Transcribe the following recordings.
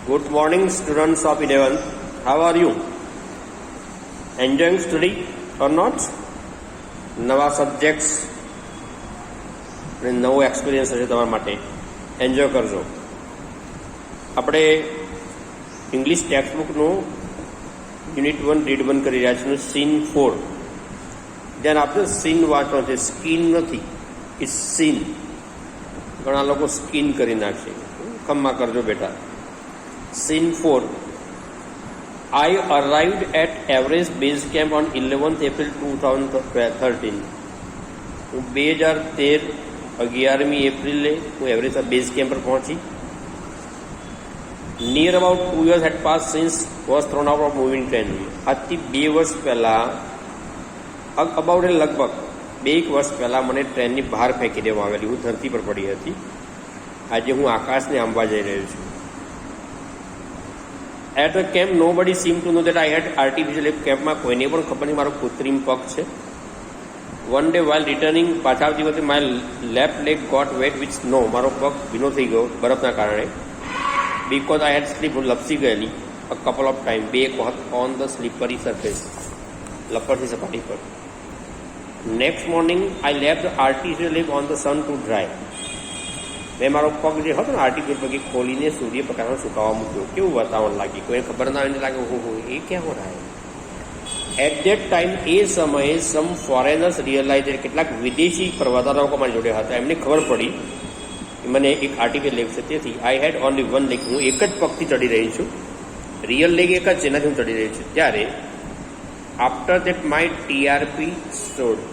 Good morning, students of 11th. How are you? Enjoying study or not? નવા subjects અને નવો experience હશે તમારા માટે. એન્જોય કરજો. આપણે ઇંગ્લિશ ટેક્સ્ટબુકનું યુનિટ 1 રીડ 1 કરી રહ્યા છીએ. સીન 4. ધ્યાન આપજો, સીન વાંચો છે, સ્કીન નથી, ઇટ્સ સીન. ઘણા લોકો સ્કીન કરી નાખશે, ખમ્મા કરજો બેટા. Scene 4. I arrived at Everest Base Camp on 11th April 2013. હું 2013 11મી એપ્રિલે હું એવરેસ્ટ બેઝ કેમ્પ પર પહોંચી. Near about 2 years had passed since was thrown out of moving train. આજથી 2 વર્ષ પહેલાં, અબાઉટ લગભગ 2 વર્ષ પહેલાં મને ટ્રેનની બહાર ફેંકી દેવામાં આવેલી. હું ધરતી પર પડી હતી. આજે હું આકાશને આંબવા જઈ રહ્યો છું. At the camp, nobody seemed to know that I had artificial leg. કેમ્પમાં કોઈને પણ ખબર નહીં મારો કૃત્રિમ પગ છે. One day while returning, પાછા આવતી વખતે my left leg got wet with snow. મારો પગ ભીનો થઈ ગયો બરફના કારણે. Because I had slipped, લપસી ગયેલી a couple of times, 2 વખત on the slippery surface, લપસી સપાટી પર. Next morning, I left the artificial leg on the sun to dry. મેં મારો પગ જે હતો ને આર્ટિફિશિયલ પગ ખોલીને સૂર્યપ્રકાશમાં સુકાવા મૂક્યો. કેવું વાતાવરણ લાગી, કોઈને ખબર ના આવીને લાગે હો એ ક્યાં હો રહ્યા. એટ ધેટ ટાઈમ, એ સમયે સમ ફોરેનર્સ રિયલાઇઝ, કેટલાક વિદેશી પ્રવાસકો મારી જોડે હતા, એમને ખબર પડી કે મને એક આર્ટિફિશિયલ લેગ છે. તેથી આઈ હેડ ઓનલી વન લેગ, હું એક જ પગથી ચડી રહી છું. રિયલ લેગ એક જ છે, એનાથી હું ચડી રહી છું. ત્યારે after that my TRP stored,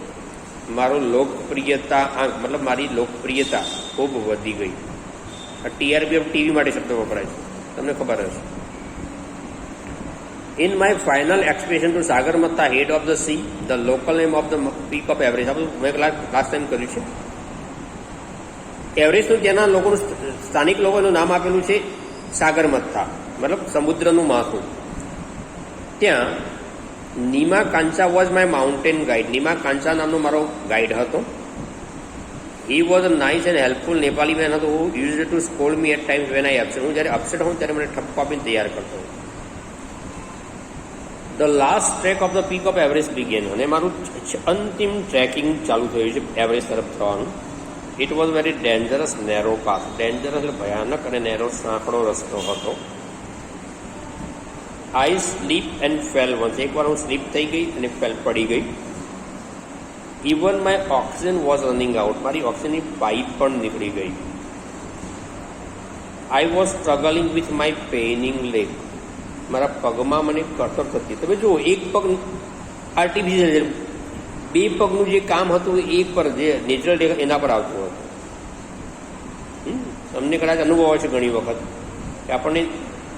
મારો લોકપ્રિયતા મતલબ મારી લોકપ્રિયતા ખૂબ વધી ગઈ. ટીઆરપી ટીવી માટે શબ્દ વપરાય છે, તમને ખબર હશે. In my final expression to Sagarmatha, head of the sea, the local name of the peak of Everest. આ બધું મેં લાસ્ટ ટાઈમ કર્યું છે. એવરેસ્ટનું ત્યાંના લોકોનું, સ્થાનિક લોકોનું નામ આપેલું છે સાગરમત્તા, મતલબ સમુદ્રનું માથું. ત્યાં Nima Kancha was my mountain guide. Nima Kancha નામનો મારો ગાઈડ હતો. He was a nice and helpful Nepali man હતો. Who use to scold me at times when I upset. હું જ્યારે અપસેટ હોઉં ત્યારે મને ઠપકો આપીને તૈયાર કરતો. The last track of the peak of Everest began. અને મારું અંતિમ ટ્રેકિંગ ચાલુ થયું છે એવરેસ્ટ તરફ થવાનું. It was very dangerous narrow path. Dangerous એટલે ભયાનક અને નેરો સાંકડો રસ્તો હતો. I slip and fell once. એકવાર હું સ્લીપ થઈ ગઈ અને પડી ગઈ. Even my oxygen was running out. મારી ઓક્સિજનની પાઇપ પણ નીકળી ગઈ. I was struggling with my paining leg. મારા પગમાં મને કટર થતી. તમે જુઓ, એક પગ આર્ટિફિશિયલ, 2 પગનું જે કામ હતું એક પર, જે નેચરલ એના પર આવતું હતું. તમને કદાચ અનુભવ હોય છે ઘણી વખત કે આપણને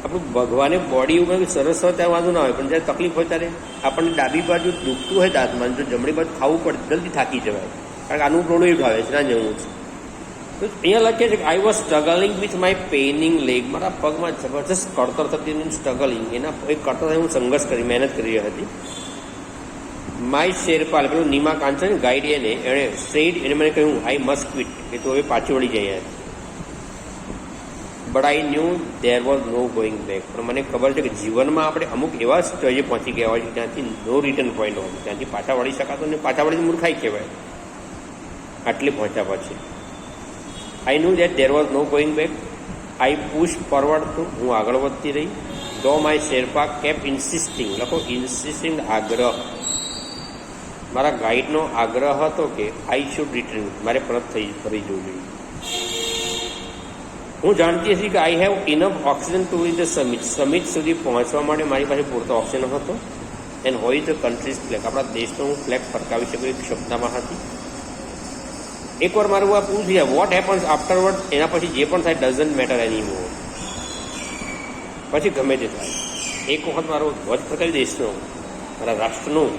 આપણું ભગવાને બોડી ઉપર સરસ હોય ત્યારે વાંધો ના હોય, પણ જ્યારે તકલીફ હોય ત્યારે આપણને ડાબી બાજુ દુખતું હોય દાંતમાં, જો જમણી બાજુ ખાવું પડે જલ્દી થાકી જવાય, કારણ કે આનું પ્રોડક્ટ આવે છે ના જવું છે. તો અહીંયા લખે છે કે I was struggling with my paining leg. મારા પગમાં જબરજસ્ત કળતર થતી, સ્ટ્રગલિંગ, એના એક કળતર હું સંઘર્ષ કરી, મહેનત કરી રહી હતી. માય શેરપા, પેલું નીમા કાંચન ગાઈડ, એણે સ્ટ્રેટ એને મને કહ્યું આઈ મસ્ટ ક્વિટ, કે તું હવે પાછી વળી જાય. But I knew there was no going back. પણ મને ખબર છે કે જીવનમાં આપણે અમુક એવા સ્ટેજે પહોંચી ગયા હોય છે ત્યાંથી નો રિટર્ન પોઈન્ટ હોય, ત્યાંથી પાછા વળી શકાતો ને, પાછા વળી મૂર્ખાઈ કહેવાય આટલી પહોંચ્યા પછી. I knew that there was no going back. I push forward to, હું આગળ વધતી રહી. ધો માય શેરપા કેપ ઇન્સિસ્ટિંગ, લખો ઇન્સિસ્ટિંગ, આગ્રહ. મારા ગાઈડનો આગ્રહ હતો કે આઈ શુડ રિટર્ન, મારે પરત ફરી જવું જોઈએ. હું જાણતી હતી કે I have enough oxygen to reach the summit. Summit સુધી પહોંચવા માટે મારી પાસે પૂરતો ઓક્સિજન હતો. એન્ડ હોય ધ કન્ટ્રીઝ ફ્લેગ, આપણા દેશનો હું ફ્લેગ ફરકાવી શકું એક ક્ષમતામાં હતી. એકવાર મારું આ પૂછ ગયા, વોટ હેપન્સ આફ્ટરવર્ડ, એના પછી જે પણ થાય ડઝન્ટ મેટર એની મોર, પછી ગમે તે થાય. એક વખત મારો ધ્વજ ફરકાવી દેશનો, મારા રાષ્ટ્રનું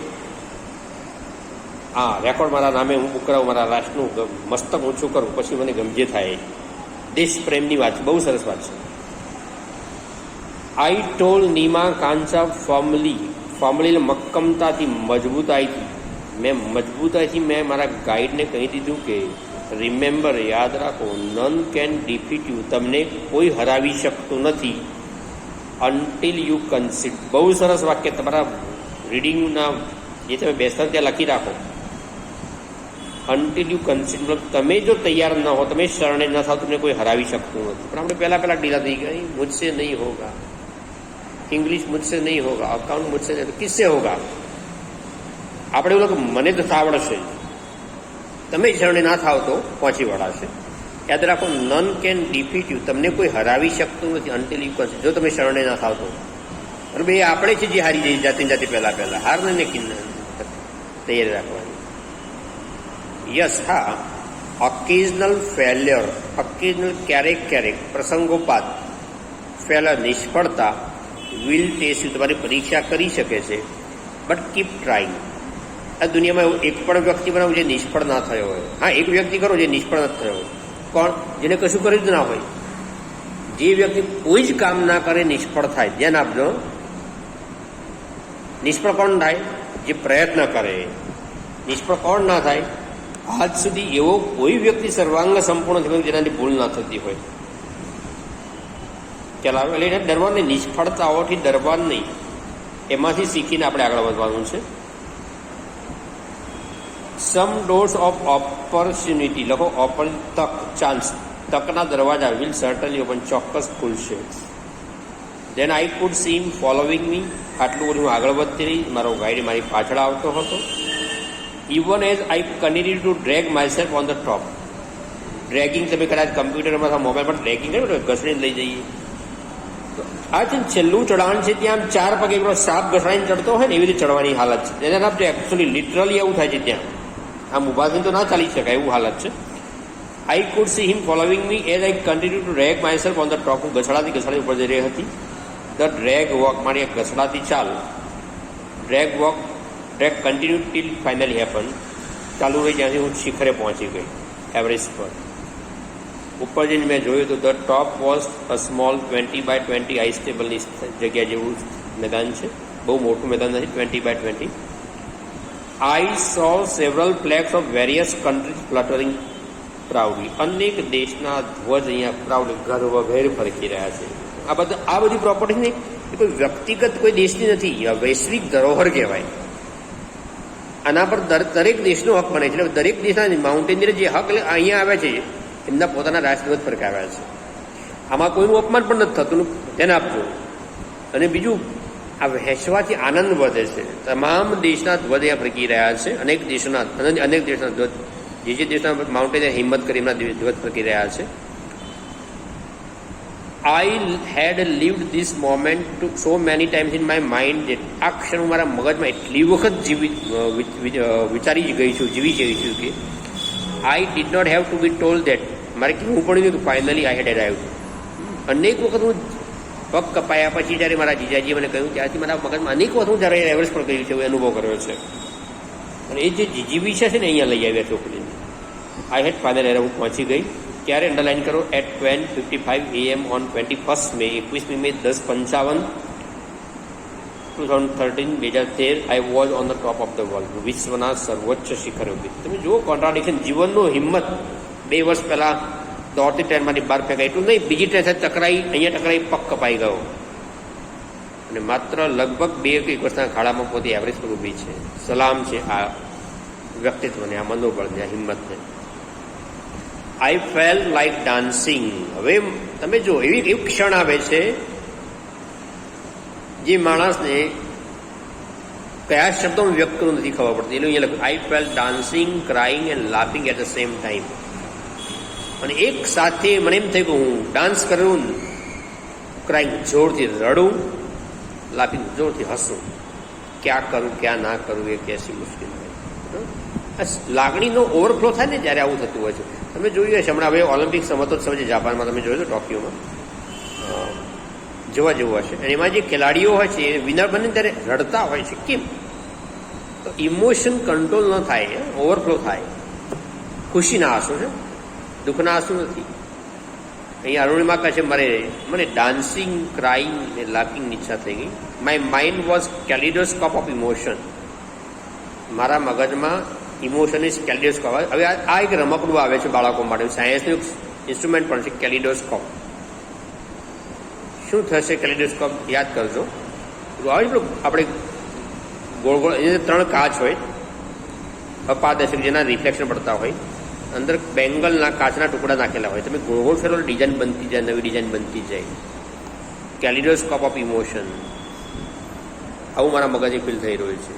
રેકોર્ડ મારા નામે હું કરાવું, મારા રાષ્ટ્રનું મસ્તક ઊંચું કરું, પછી મને ગમજે થાય. દેશ પ્રેમની વાત, બહુ સરસ વાત છે. આઈ ટોલ્ડ નીમા કાંચા ફોર્મલી, મક્કમતાથી, મજબૂતાઈથી, મેં મારા ગાઈડને કહી દીધું કે રિમેમ્બર, યાદ રાખો, નન કેન ડિફીટ યુ, તમને કોઈ હરાવી શકતું નથી અન્ટિલ યુ કન્સિડ. બહુ સરસ વાક્ય, તમારા રીડિંગના જે તમે બેસતા ત્યાં લખી રાખો. અન્ટિલ યુ કન્સિડ મતલબ તમે જો તૈયાર ન હો, તમે શરણે ન થાવ, તમને કોઈ હરાવી શકતું નથી. પણ આપણે પહેલાં ઢીલા થઈ ગઈ, મુझसे નહીં હોગા, इंग्लिश मुझसे नहीं होगा, अकाउंट मुझसे नहीं, किससे होगा? આપણે એવું લાગે મને તો આવડશે, તમે શરણે ના થાવ તો પહોંચી વળાશે. યાદ રાખો, નન કેન ડિફીટ યુ, તમને કોઈ હરાવી શકતું નથી અન્ટિલ યુ કન્સિડ, જો તમે શરણે ના થાવ તો. અને ભાઈ આપણે છે જે હારી જઈએ જાતે જાતે પહેલા હાર ને તૈયાર રાખવાની. યસ, હા, ઓકેઝનલ ફેલ્યોર, ઓકેઝનલ ક્યારેક પ્રસંગોપાત, ફેલ્યોર નિષ્ફળતા, વિલ ટેસ્ટ યુ, તમારી પરીક્ષા કરી શકે છે. But keep trying. આ દુનિયામાં એક પણ વ્યક્તિ બનાવો જે નિષ્ફળ ના થયો હોય. હા, એક વ્યક્તિ કરો જે નિષ્ફળ નથી થયો હોય. કોણ? જેને કશું કર્યું જ ના હોય. જે વ્યક્તિ કોઈ જ કામ ના કરે નિષ્ફળ થાય. ધ્યાન આપજો, નિષ્ફળ કોણ થાય? જે પ્રયત્ન કરે. નિષ્ફળ કોણ ના થાય? આજ સુધી એવો કોઈ વ્યક્તિ સર્વાંગ સંપૂર્ણ થયો જેનાથી ભૂલ ના થતી હોય. ચાલો એટલે ડરવાનું નહીં, નિષ્ફળતાઓથી ડરવાનું નહીં, એમાંથી શીખીને આપણે આગળ વધવાનું છે. સમ ડોર્સ ઓફ ઓપોર્ચ્યુનિટી લખો, તક, ચાન્સ, તકના દરવાજા વિલ સર્ટનલી ઓપન, ચોક્કસ ખુલશે. Then I could see him following me, આટલું બધું આગળ વધતી રહી, મારો ગાઈડ મારી પાછળ આવતો હતો. Even as I continue to drag myself on the top. Dragging તમે કદાચ કમ્પ્યુટરમાં અથવા મોબાઈલ પર ડ્રેગિંગ કર્યું, ઘસડીને લઈ જઈએ. આ છે છેલ્લું ચઢાણ છે, ત્યાં ચાર પગે પેલો સાપ ઘસડાઈને ચડતો હોય ને એવી રીતે ચડવાની હાલત છે. એના નામ એકચ્યુઅલી લિટરલી એવું થાય છે. ત્યાં આમ ઊભા થઈને તો ના ચાલી શકાય એવું હાલત છે. આઈ could see him following me as I continue to drag myself on the ટોપ. હું ઘસડાતી ઉપર જઈ રહી હતી. ધ ડ્રેગ વોક, મારી એક ઘસડાતી ચાલ, drag continue till finally happen, ચાલુ રહી જ્યાંથી હું શિખરે પહોંચી ગઈ, એવરેસ્ટ પર. ઉપર જઈને મેં જોયું તો the top was a small 20x20 ice ટેબલની જગ્યા જેવું મેદાન છે. બહુ મોટું મેદાન નથી, 20x20. I so several flags of various countries ફ્લટરિંગ proudly. અનેક દેશના ધ્વજ અહીંયા પ્રાઉડલી ગર્વભેર ફરકી રહ્યા છે. આ બધી પ્રોપર્ટી નહીં, એ કોઈ વ્યક્તિગત કોઈ દેશની નથી, વૈશ્વિક ધરોહર કહેવાય. આના પર દરેક દેશનો હક બને છે. એટલે દરેક દેશના માઉન્ટેનિયર જે હક અહીંયા આવે છે એમના પોતાના રાષ્ટ્રધ્વજ ફરકાવ્યા છે. આમાં કોઈનું અપમાન પણ નથી થતું, ધ્યાન આપજો. અને બીજું, આ વહેંચવાથી આનંદ વધે છે. તમામ દેશના ધ્વજ અહીંયા ફરકી રહ્યા છે. અનેક દેશના ધ્વજ, જે દેશના માઉન્ટેનિયર હિંમત કરી એમના ધ્વજ ફરકી રહ્યા છે. I had lived this moment so many times in my mind. આ ક્ષણ હું મારા મગજમાં એટલી વખત વિચારી ગઈ છું, જીવી ગઈ છું કે I did not have to be told that, મારે કહેવું પડ્યું હતું ફાઇનલી આઈ હેડ અરાઇવ્ડ. અનેક વખત હું પગ કપાયા પછી જ્યારે મારા જીજાજીએ મને કહ્યું, ત્યારથી મારા મગજમાં અનેક વખત હું જ્યારે એવરેસ્ટ પર ગયું છે એવું અનુભવ કર્યો છે. અને એ જે જીજીવિષા છે ને અહીંયા લઈ આવ્યા છોકરીને. આઈ હેડ ફાઇનલ એર, હું પહોંચી ગઈ. ક્યારે? અંડરલાઇન કરો, એટ 12:55 AM ઓન 21 મે, 21મી મે 10:55, 2013. I was on the top of the world, વિશ્વના સર્વોચ્ચ શિખરે ઉભી. તમે જુઓ કોન્ટ્રાડિક્શન, જીવનનો હિંમત. 2 વર્ષ પહેલાં દોડતી ટ્રેનમાંથી બહાર ફેંકાય, એટલું નહીં, બીજી ટ્રેન સાથે ટકરાઈ, અહીંયા ટકરાઈ, પગ કપાઈ ગયો. અને માત્ર લગભગ 2 કે 1 વર્ષના ખાડામાં પોતે એવરેસ્ટ પર ઊભી છે. સલામ છે આ વ્યક્તિત્વને, આ મનોબળને, આ હિંમતને. આઈ ફેલ લાઈક ડાન્સિંગ. હવે તમે જો એવી ક્ષણ આવે છે જે માણસને કયા શબ્દોમાં વ્યક્ત કરવું નથી ખબર પડતી. એટલે અહીંયા લખ્યું, I felt dancing, crying and laughing at the same time. અને એક સાથે મને એમ થયું કે હું ડાન્સ કરું, ક્રાઇંગ જોરથી રડું, લાફિંગ જોરથી હસું. ક્યાં કરું ક્યાં ના કરું એ કેસી મુશ્કેલ હોય. લાગણીનો ઓવરફ્લો થાય ને જ્યારે આવું થતું હોય છે. તમે જોયું હશે હમણાં હવે ઓલિમ્પિક્સ રમતોત્સવ છે જાપાનમાં, તમે જોયું ટોક્યોમાં, જોવા જેવું હશે. અને એમાં જે ખેલાડીઓ હોય છે એ વિનર બને ત્યારે રડતા હોય છે. કેમ? તો ઇમોશન કંટ્રોલ ન થાય, ઓવરફ્લો થાય. ખુશીના આંસુ છે, દુઃખના આંસુ નથી. અહીંયા અરુણિમા કહે છે, મને ડાન્સિંગ, ક્રાઇંગ ને લાફિંગની ઈચ્છા થઈ ગઈ. My mind was kaleidoscope of emotion. મારા મગજમાં ઇમોશનની કેલિડોસ્કોપ. હવે આ એક રમકડું આવે છે બાળકો માટે, સાયન્સનું એક ઇન્સ્ટ્રુમેન્ટ પણ છે, કેલિડોસ્કોપ. શું થશે કેલિડોસ્કોપ યાદ કરજો. આપણે ગોળ ગોળ એ 3 કાચ હોય અપારદર્શક જેના રિફ્લેક્શન પડતા હોય, અંદર બેંગલના કાચના ટુકડા નાખેલા હોય. તમે ગોળ ગોળ ફેરવો ડિઝાઇન બનતી જાય, નવી ડિઝાઇન બનતી જાય. કેલિડોસ્કોપ ઓફ ઇમોશન, આવું મારા મગજે ફીલ થઈ રહ્યું છે.